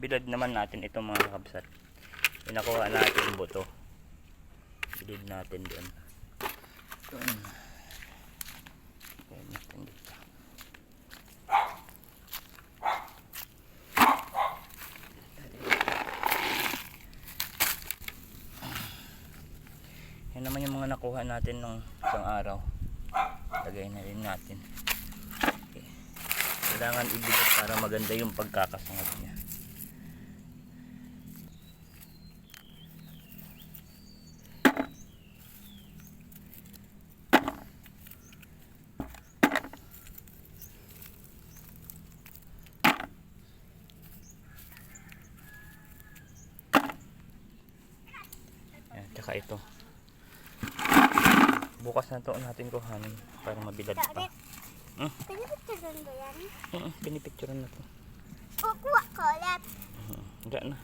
bilad naman natin ito mga kabsat. Pinakuha natin yung buto. Bilid natin doon. Ayan natin dito. Yan naman yung mga nakuha natin nung isang araw. Lagay na rin natin. Okay. Kailangan ibilad para maganda yung pagkakasangat niya. Ayan, tsaka ito. Bukas na to natin kuhanin para mabilad pa. Pinipicturean ba yan? Pinipicturean na to. Kukuha ko ulit. Diyan na.